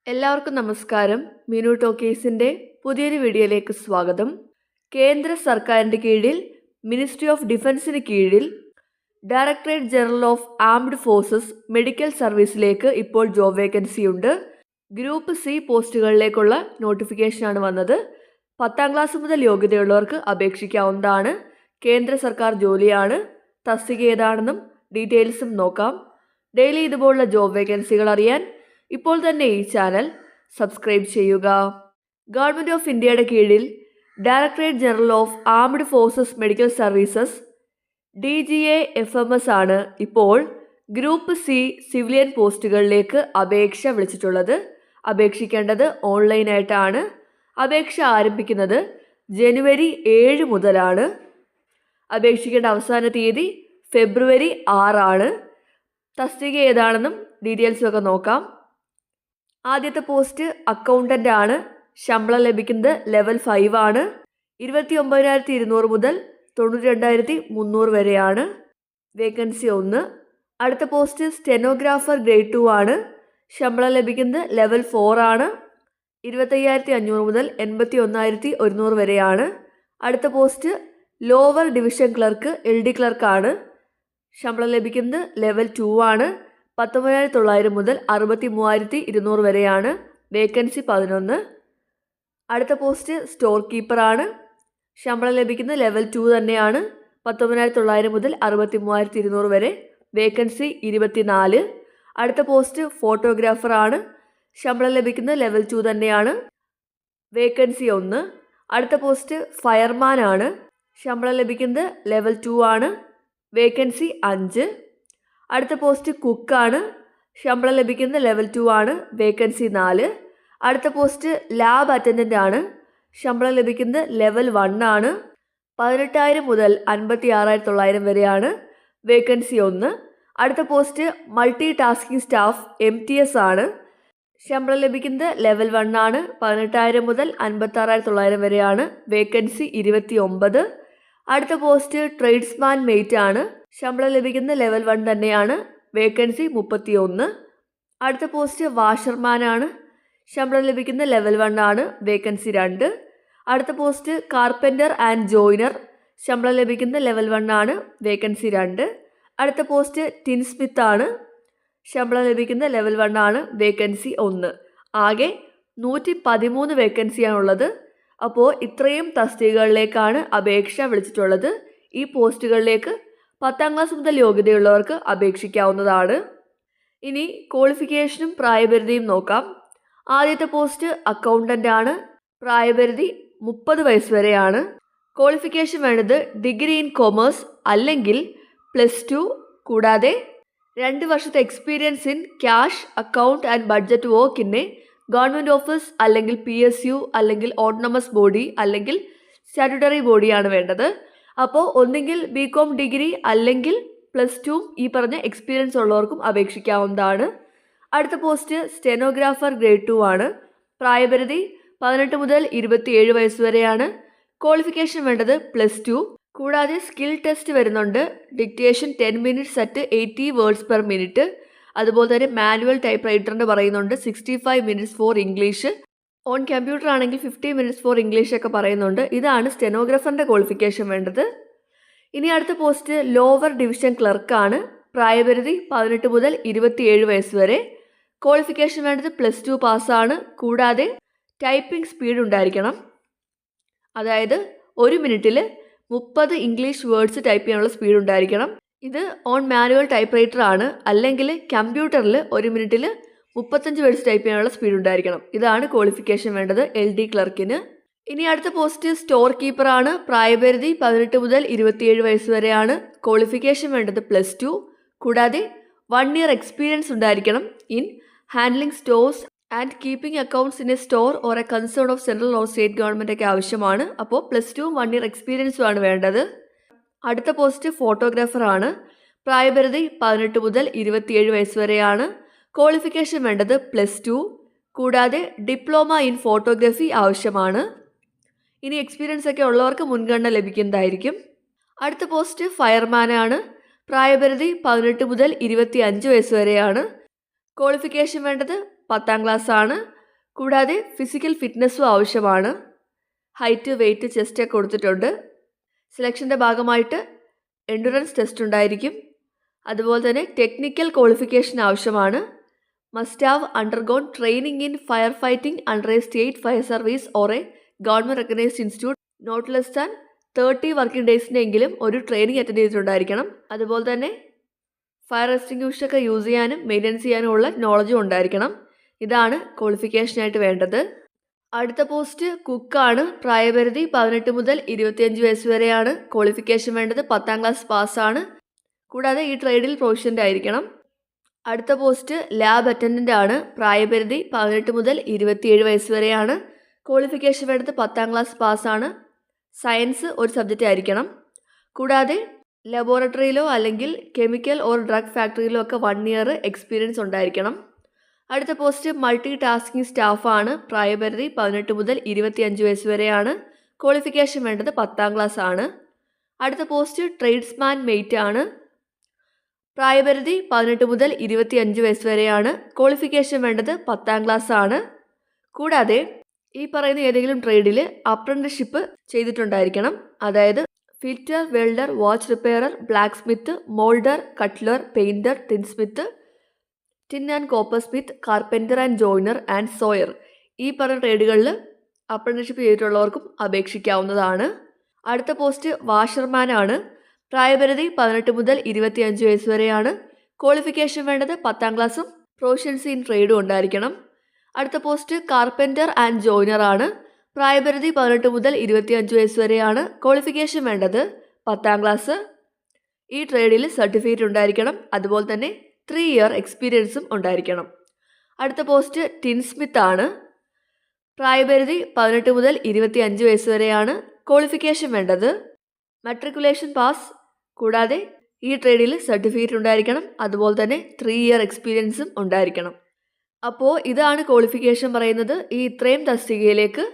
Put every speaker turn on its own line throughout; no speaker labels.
എല്ലാവർക്കും നമസ്കാരം. മീനു ടോക്കീസിൻ്റെ പുതിയൊരു വീഡിയോയിലേക്ക് സ്വാഗതം. കേന്ദ്ര സർക്കാരിൻ്റെ കീഴിൽ മിനിസ്ട്രി ഓഫ് ഡിഫൻസിന് കീഴിൽ directorate general of armed forces medical സർവീസിലേക്ക് ഇപ്പോൾ ജോബ് വേക്കൻസി ഉണ്ട്. ഗ്രൂപ്പ് സി പോസ്റ്റുകളിലേക്കുള്ള നോട്ടിഫിക്കേഷനാണ് വന്നത്. 10ാം ക്ലാസ് മുതൽ യോഗ്യതയുള്ളവർക്ക് അപേക്ഷിക്കാവുന്നതാണ്. കേന്ദ്ര സർക്കാർ ജോലിയാണ്. തസ്തിക ഏതാണെന്നും ഡീറ്റെയിൽസും നോക്കാം. ഡെയിലി ഇതുപോലുള്ള ജോബ് വേക്കൻസികൾ അറിയാൻ ഇപ്പോൾ തന്നെ ഈ ചാനൽ സബ്സ്ക്രൈബ് ചെയ്യുക. ഗവൺമെൻറ് ഓഫ് ഇന്ത്യയുടെ കീഴിൽ directorate general of armed forces medical services DGA-FMS ആണ് ഇപ്പോൾ ഗ്രൂപ്പ് സി സിവിലിയൻ പോസ്റ്റുകളിലേക്ക് അപേക്ഷ വിളിച്ചിട്ടുള്ളത്. അപേക്ഷിക്കേണ്ടത് ഓൺലൈനായിട്ടാണ്. അപേക്ഷ ആരംഭിക്കുന്നത് ജനുവരി 7 മുതലാണ്. അപേക്ഷിക്കേണ്ട അവസാന തീയതി ഫെബ്രുവരി 6 ആണ്. തസ്തിക ഏതാണെന്നും ഡീറ്റെയിൽസും ഒക്കെ നോക്കാം. ആദ്യത്തെ പോസ്റ്റ് അക്കൗണ്ടൻ്റ് ആണ്. ശമ്പളം ലഭിക്കുന്നത് ലെവൽ 5 ആണ്. 29,200 മുതൽ 92,300 വരെയാണ്. വേക്കൻസി 1. അടുത്ത പോസ്റ്റ് സ്റ്റെനോഗ്രാഫർ ഗ്രേഡ് 2 ആണ്. ശമ്പളം ലഭിക്കുന്നത് ലെവൽ 4 ആണ്. 25,500 മുതൽ 81,100 വരെയാണ്. അടുത്ത post lower division clerk LD ക്ലർക്കാണ്. ശമ്പളം ലഭിക്കുന്നത് ലെവൽ 2 ആണ്. 19,900 മുതൽ 63,200 വരെയാണ്. വേക്കൻസി 11. അടുത്ത പോസ്റ്റ് സ്റ്റോർ കീപ്പറാണ്. ശമ്പളം ലഭിക്കുന്നത് ലെവൽ 2 തന്നെയാണ്. 19,900 മുതൽ 63,200 വരെ. വേക്കൻസി 24. അടുത്ത പോസ്റ്റ് ഫോട്ടോഗ്രാഫറാണ്. ശമ്പളം ലഭിക്കുന്നത് ലെവൽ 2 തന്നെയാണ്. വേക്കൻസി 1. അടുത്ത പോസ്റ്റ് ഫയർമാൻ ആണ്. ശമ്പളം ലഭിക്കുന്നത് ലെവൽ 2 ആണ്. വേക്കൻസി 5. അടുത്ത പോസ്റ്റ് കുക്കാണ്. ശമ്പളം ലഭിക്കുന്നത് ലെവൽ 2 ആണ്. വേക്കൻസി 4. അടുത്ത പോസ്റ്റ് ലാബ് അറ്റൻഡൻ്റ് ആണ്. ശമ്പളം ലഭിക്കുന്നത് ലെവൽ 1 ആണ്. 18,000 മുതൽ 56,900 വരെയാണ്. വേക്കൻസി 1. അടുത്ത post multi tasking staff MTS ആണ്. ശമ്പളം ലഭിക്കുന്നത് ലെവൽ 1 ആണ്. 18,000 മുതൽ 56,900 വരെയാണ്. വേക്കൻസി 29. അടുത്ത പോസ്റ്റ് ട്രേഡ്സ്മാൻ മെയ്റ്റ് ആണ്. ശമ്പളം ലഭിക്കുന്നത് ലെവൽ 1 തന്നെയാണ്. വേക്കൻസി 31. അടുത്ത പോസ്റ്റ് വാഷർമാൻ ആണ്. ശമ്പളം ലഭിക്കുന്നത് ലെവൽ 1 ആണ്. വേക്കൻസി 2. അടുത്ത പോസ്റ്റ് കാർപ്പൻ്റർ ആൻഡ് ജോയിനർ. ശമ്പളം ലഭിക്കുന്നത് ലെവൽ 1 ആണ്. വേക്കൻസി 2. അടുത്ത പോസ്റ്റ് ടിൻസ്മിത്ത് ആണ്. ശമ്പളം ലഭിക്കുന്നത് ലെവൽ 1 ആണ്. വേക്കൻസി 1. ആകെ 113 വേക്കൻസിയാണുള്ളത്. അപ്പോൾ ഇത്രയും തസ്തികകളിലേക്കാണ് അപേക്ഷ വിളിച്ചിട്ടുള്ളത്. ഈ പോസ്റ്റുകളിലേക്ക് 10ാം ക്ലാസ് മുതൽ യോഗ്യതയുള്ളവർക്ക് അപേക്ഷിക്കാവുന്നതാണ്. ഇനി ക്വാളിഫിക്കേഷനും പ്രായപരിധിയും നോക്കാം. ആദ്യത്തെ പോസ്റ്റ് അക്കൗണ്ടൻ്റ് ആണ്. പ്രായപരിധി 30 വയസ്സ് വരെയാണ്. ക്വാളിഫിക്കേഷൻ വേണ്ടത് ഡിഗ്രി ഇൻ കൊമേഴ്സ് അല്ലെങ്കിൽ +2 കൂടാതെ 2 വർഷത്തെ experience in cash account and budget work in A government office അല്ലെങ്കിൽ PSU അല്ലെങ്കിൽ ഓട്ടോണമസ് ബോഡി അല്ലെങ്കിൽ സ്റ്റാറ്റ്യൂട്ടറി ബോഡിയാണ് വേണ്ടത്. അപ്പോൾ ഒന്നുകിൽ BCom ഡിഗ്രി അല്ലെങ്കിൽ +2 ഈ പറഞ്ഞ എക്സ്പീരിയൻസ് ഉള്ളവർക്കും അപേക്ഷിക്കാവുന്നതാണ്. അടുത്ത പോസ്റ്റ് സ്റ്റെനോഗ്രാഫർ ഗ്രേഡ് 2 ആണ്. പ്രായപരിധി 18 മുതൽ 27 വയസ്സ് വരെയാണ്. ക്വാളിഫിക്കേഷൻ വേണ്ടത് +2 കൂടാതെ സ്കിൽ ടെസ്റ്റ് വരുന്നുണ്ട്. Dictation 10 minutes at 80 words per minute. അതുപോലെ തന്നെ മാനുവൽ ടൈപ്പ് റൈറ്ററിൻ്റെ പറയുന്നുണ്ട് 65 minutes four English. On computer ആണെങ്കിൽ 50 മിനിറ്റ്സ് ഫോർ ഇംഗ്ലീഷ് ഒക്കെ പറയുന്നുണ്ട്. ഇതാണ് സ്റ്റെനോഗ്രാഫറിൻ്റെ ക്വാളിഫിക്കേഷൻ വേണ്ടത്. ഇനി അടുത്ത പോസ്റ്റ് ലോവർ ഡിവിഷൻ ക്ലർക്കാണ്. പ്രായപരിധി 18 മുതൽ 27 വയസ്സ് വരെ. ക്വാളിഫിക്കേഷൻ വേണ്ടത് +2 പാസ്സാണ്. കൂടാതെ ടൈപ്പിംഗ് സ്പീഡ് ഉണ്ടായിരിക്കണം. അതായത് 1 മിനിറ്റിൽ 30 ഇംഗ്ലീഷ് വേർഡ്സ് ടൈപ്പ് ചെയ്യാനുള്ള സ്പീഡ് ഉണ്ടായിരിക്കണം. ഇത് ഓൺ മാനുവൽ ടൈപ്പ് റൈറ്റർ ആണ്. അല്ലെങ്കിൽ കമ്പ്യൂട്ടറിൽ 1 മിനിറ്റിൽ 35 വേർഡ്സ് ടൈപ്പ് ചെയ്യാനുള്ള സ്പീഡ് ഉണ്ടായിരിക്കണം. ഇതാണ് ക്വാളിഫിക്കേഷൻ വേണ്ടത് LD ക്ലർക്കിന്. ഇനി അടുത്ത പോസ്റ്റ് സ്റ്റോർ കീപ്പറാണ്. പ്രായപരിധി 18 മുതൽ 27 വയസ്സ് വരെയാണ്. ക്വാളിഫിക്കേഷൻ വേണ്ടത് +2 കൂടാതെ 1 ഇയർ എക്സ്പീരിയൻസ് ഉണ്ടായിരിക്കണം in handling stores and keeping accounts in A store or A concern of central or state government ഒക്കെ ആവശ്യമാണ്. അപ്പോൾ +2 1 ഇയർ എക്സ്പീരിയൻസും ആണ് വേണ്ടത്. അടുത്ത പോസ്റ്റ് ഫോട്ടോഗ്രാഫറാണ്. പ്രായപരിധി 18 മുതൽ 27 വയസ്സ് വരെയാണ്. ക്വാളിഫിക്കേഷൻ വേണ്ടത് +2 കൂടാതെ ഡിപ്ലോമ ഇൻ ഫോട്ടോഗ്രാഫി ആവശ്യമാണ്. ഇനി എക്സ്പീരിയൻസ് ഒക്കെ ഉള്ളവർക്ക് മുൻഗണന ലഭിക്കുന്നതായിരിക്കും. അടുത്ത പോസ്റ്റ് ഫയർമാനാണ്. പ്രായപരിധി 18 മുതൽ 25 വയസ്സ് വരെയാണ്. ക്വാളിഫിക്കേഷൻ വേണ്ടത് 10ാം ക്ലാസ് ആണ്. കൂടാതെ ഫിസിക്കൽ ഫിറ്റ്നസ്സും ആവശ്യമാണ്. ഹൈറ്റ്, വെയ്റ്റ്, ചെസ്റ്റ് ഒക്കെ കൊടുത്തിട്ടുണ്ട്. സെലക്ഷൻ്റെ ഭാഗമായിട്ട് എൻഡുറൻസ് ടെസ്റ്റ് ഉണ്ടായിരിക്കും. അതുപോലെ തന്നെ ടെക്നിക്കൽ ക്വാളിഫിക്കേഷൻ ആവശ്യമാണ്. Must have undergone training in fire fighting under a state fire service or a government recognised institute not less than 30 working ഡേയ്സിനെങ്കിലും ഒരു ട്രെയിനിങ് അറ്റൻഡ് ചെയ്തിട്ടുണ്ടായിരിക്കണം. അതുപോലെ തന്നെ ഫയർ എക്സ്റ്റിങ്ക്വിഷൊക്കെ യൂസ് ചെയ്യാനും മെയിൻ്റെനൻസ് ചെയ്യാനും ഉള്ള നോളജും ഉണ്ടായിരിക്കണം. ഇതാണ് ക്വാളിഫിക്കേഷനായിട്ട് വേണ്ടത്. അടുത്ത പോസ്റ്റ് കുക്കാണ്. പ്രായപരിധി 18 മുതൽ 25 വയസ്സ് വരെയാണ്. ക്വാളിഫിക്കേഷൻ വേണ്ടത് 10ാം ക്ലാസ് പാസ്സാണ്. കൂടാതെ ഈ ട്രേഡിൽ പ്രൊഫഷൻ്റ് ആയിരിക്കണം. അടുത്ത പോസ്റ്റ് ലാബ് അറ്റൻഡൻ്റ് ആണ്. പ്രായപരിധി 18 മുതൽ 27 വയസ്സ് വരെയാണ്. ക്വാളിഫിക്കേഷൻ വേണ്ടത് 10ാം ക്ലാസ് പാസ്സാണ്. സയൻസ് ഒരു സബ്ജക്റ്റ് ആയിരിക്കണം. കൂടാതെ ലബോറട്ടറിയിലോ അല്ലെങ്കിൽ കെമിക്കൽ ഓർ ഡ്രഗ് ഫാക്ടറിയിലോ ഒക്കെ 1 ഇയർ എക്സ്പീരിയൻസ് ഉണ്ടായിരിക്കണം. അടുത്ത പോസ്റ്റ് മൾട്ടി ടാസ്കിംഗ് സ്റ്റാഫാണ്. പ്രായപരിധി 18 മുതൽ 25 വയസ്സ് വരെയാണ്. ക്വാളിഫിക്കേഷൻ വേണ്ടത് 10ാം ക്ലാസ് ആണ്. അടുത്ത പോസ്റ്റ് ട്രേഡ്സ്മാൻ മെയ്റ്റ് ആണ്. പ്രായപരിധി 18 മുതൽ 25 വയസ്സ് വരെയാണ്. ക്വാളിഫിക്കേഷൻ വേണ്ടത് 10ാം ക്ലാസ് ആണ്. കൂടാതെ ഈ പറയുന്ന ഏതെങ്കിലും ട്രേഡിൽ അപ്രന്റീസ്ഷിപ്പ് ചെയ്തിട്ടുണ്ടായിരിക്കണം. അതായത് fitter, welder, watch repairer, blacksmith, moulder, cutler, painter, tinsmith, tin and coppersmith, carpenter and joiner and sawyer. ഈ പറഞ്ഞ ട്രേഡുകളിൽ അപ്രന്റീസ്ഷിപ്പ് ചെയ്തിട്ടുള്ളവർക്കും അപേക്ഷിക്കാവുന്നതാണ്. അടുത്ത പോസ്റ്റ് വാഷർമാൻ ആണ്. പ്രായപരിധി 18 മുതൽ 25 വയസ്സ് വരെയാണ്. ക്വാളിഫിക്കേഷൻ വേണ്ടത് 10ാം ക്ലാസ്സും പ്രൊഫഷൻസി ഇൻ ട്രേഡും ഉണ്ടായിരിക്കണം. അടുത്ത പോസ്റ്റ് കാർപ്പൻറ്റർ ആൻഡ് ജോയിനർ ആണ്. പ്രായപരിധി 18 മുതൽ 25 വയസ്സ് വരെയാണ്. ക്വാളിഫിക്കേഷൻ വേണ്ടത് 10ാം ക്ലാസ്. ഈ ട്രേഡിൽ സർട്ടിഫിക്കറ്റ് ഉണ്ടായിരിക്കണം. അതുപോലെ തന്നെ 3 ഇയർ എക്സ്പീരിയൻസും ഉണ്ടായിരിക്കണം. അടുത്ത പോസ്റ്റ് ടിൻസ്മിത്ത് ആണ്. പ്രായപരിധി 18 മുതൽ 25 വയസ്സ് വരെയാണ്. ക്വാളിഫിക്കേഷൻ വേണ്ടത് മെട്രിക്കുലേഷൻ പാസ്. കൂടാതെ ഈ ട്രേഡിൽ സർട്ടിഫിക്കറ്റ് ഉണ്ടായിരിക്കണം. അതുപോലെ തന്നെ 3 ഇയർ എക്സ്പീരിയൻസും ഉണ്ടായിരിക്കണം. അപ്പോൾ ഇതാണ് ക്വാളിഫിക്കേഷൻ പറയുന്നത്. ഈ ഇത്രയും തസ്തികയിലേക്ക്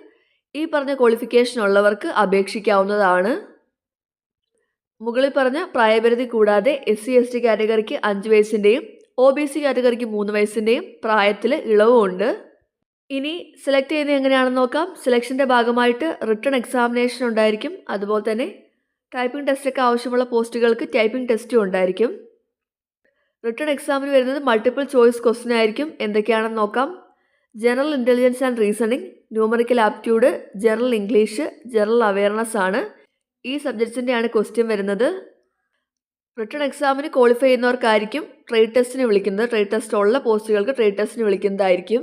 ഈ പറഞ്ഞ ക്വാളിഫിക്കേഷൻ ഉള്ളവർക്ക് അപേക്ഷിക്കാവുന്നതാണ്. മുകളിൽ പറഞ്ഞ പ്രായപരിധി കൂടാതെ SC/ST കാറ്റഗറിക്ക് 5 വയസ്സിൻ്റെയും OBC കാറ്റഗറിക്ക് 3 വയസ്സിൻ്റെയും പ്രായത്തിൽ ഇളവുമുണ്ട്. ഇനി സെലക്ട് ചെയ്യുന്നത് എങ്ങനെയാണെന്ന് നോക്കാം. സെലക്ഷൻ്റെ ഭാഗമായിട്ട് റിട്ടൺ എക്സാമിനേഷൻ ഉണ്ടായിരിക്കും. അതുപോലെ തന്നെ ടൈപ്പിംഗ് ടെസ്റ്റൊക്കെ ആവശ്യമുള്ള പോസ്റ്റുകൾക്ക് ടൈപ്പിംഗ് ടെസ്റ്റും ഉണ്ടായിരിക്കും. റിട്ടൺ എക്സാമിന് വരുന്നത് മൾട്ടിപ്പിൾ ചോയ്സ് ക്വസ്റ്റ്യൻ ആയിരിക്കും. എന്തൊക്കെയാണെന്ന് നോക്കാം. General intelligence and reasoning, numerical aptitude, general English, general awareness ആണ്. ഈ സബ്ജക്ട്സിൻ്റെയാണ് ക്വസ്റ്റ്യൻ വരുന്നത്. റിട്ടൺ എക്സാമിന് ക്വാളിഫൈ ചെയ്യുന്നവർക്കായിരിക്കും ട്രേഡ് ടെസ്റ്റിന് വിളിക്കുന്നത്. ട്രേഡ് ടെസ്റ്റ് ഉള്ള പോസ്റ്റുകൾക്ക് ട്രേഡ് ടെസ്റ്റിന് വിളിക്കുന്നതായിരിക്കും.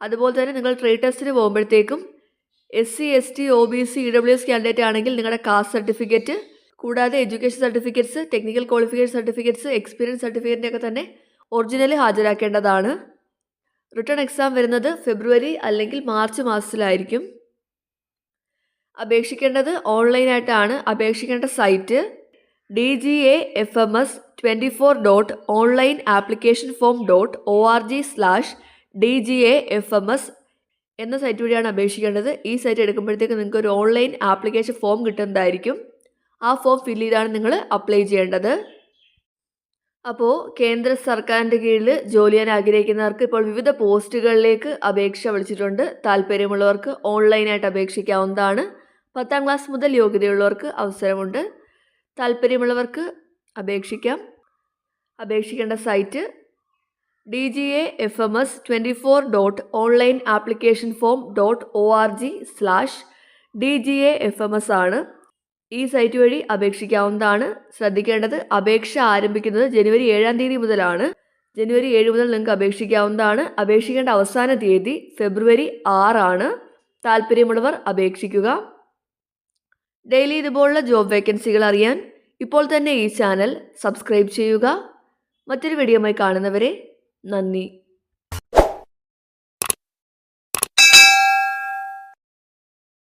അതുപോലെ തന്നെ നിങ്ങൾ ട്രേഡ് ടെസ്റ്റിന് പോകുമ്പോഴത്തേക്കും SC/ST, OBC, EWS കാൻഡിഡേറ്റ് ആണെങ്കിൽ നിങ്ങളുടെ കാസ്റ്റ് സർട്ടിഫിക്കറ്റ്, കൂടാതെ education certificates, technical qualification certificates, experience സർട്ടിഫിക്കറ്റിൻ്റെ ഒക്കെ തന്നെ ഒറിജിനൽ ഹാജരാക്കേണ്ടതാണ്. റിട്ടൺ എക്സാം വരുന്നത് ഫെബ്രുവരി അല്ലെങ്കിൽ മാർച്ച് മാസത്തിലായിരിക്കും. അപേക്ഷിക്കേണ്ടത് ഓൺലൈനായിട്ടാണ്. അപേക്ഷിക്കേണ്ട സൈറ്റ് dgafms24.onlineapplicationform.org/dgafms എന്ന സൈറ്റ് വഴിയാണ് അപേക്ഷിക്കേണ്ടത്. ഈ സൈറ്റ് എടുക്കുമ്പോഴത്തേക്ക് നിങ്ങൾക്ക് ഒരു ഓൺലൈൻ ആപ്ലിക്കേഷൻ ഫോം കിട്ടുന്നതായിരിക്കും. ആ ഫോം ഫില്ല് ചെയ്താണ് നിങ്ങൾ അപ്ലൈ ചെയ്യേണ്ടത്. അപ്പോൾ കേന്ദ്ര സർക്കാരിൻ്റെ കീഴിൽ ജോലി ചെയ്യാൻ ആഗ്രഹിക്കുന്നവർക്ക് ഇപ്പോൾ വിവിധ പോസ്റ്റുകളിലേക്ക് അപേക്ഷ വിളിച്ചിട്ടുണ്ട്. താല്പര്യമുള്ളവർക്ക് ഓൺലൈനായിട്ട് അപേക്ഷിക്കാവുന്നതാണ്. 10ാം ക്ലാസ് മുതൽ യോഗ്യതയുള്ളവർക്ക് അവസരമുണ്ട്. താല്പര്യമുള്ളവർക്ക് അപേക്ഷിക്കാം. അപേക്ഷിക്കേണ്ട സൈറ്റ് dgafms24.onlineapplicationform.org/dgafms ആണ്. ഈ സൈറ്റ് വഴി അപേക്ഷിക്കാവുന്നതാണ്. ശ്രദ്ധിക്കേണ്ടത്, അപേക്ഷ ആരംഭിക്കുന്നത് ജനുവരി 7-ാം തീയതി മുതലാണ്. ജനുവരി 7 മുതൽ നിങ്ങൾക്ക് അപേക്ഷിക്കാവുന്നതാണ്. അപേക്ഷിക്കേണ്ട അവസാന തീയതി ഫെബ്രുവരി 6 ആണ്. താല്പര്യമുള്ളവർ അപേക്ഷിക്കുക. ഡെയിലി ഇതുപോലുള്ള ജോബ് വേക്കൻസികൾ അറിയാൻ ഇപ്പോൾ തന്നെ ഈ ചാനൽ സബ്സ്ക്രൈബ് ചെയ്യുക. മറ്റൊരു വീഡിയോയുമായി കാണുന്നവരെ നന്ദി.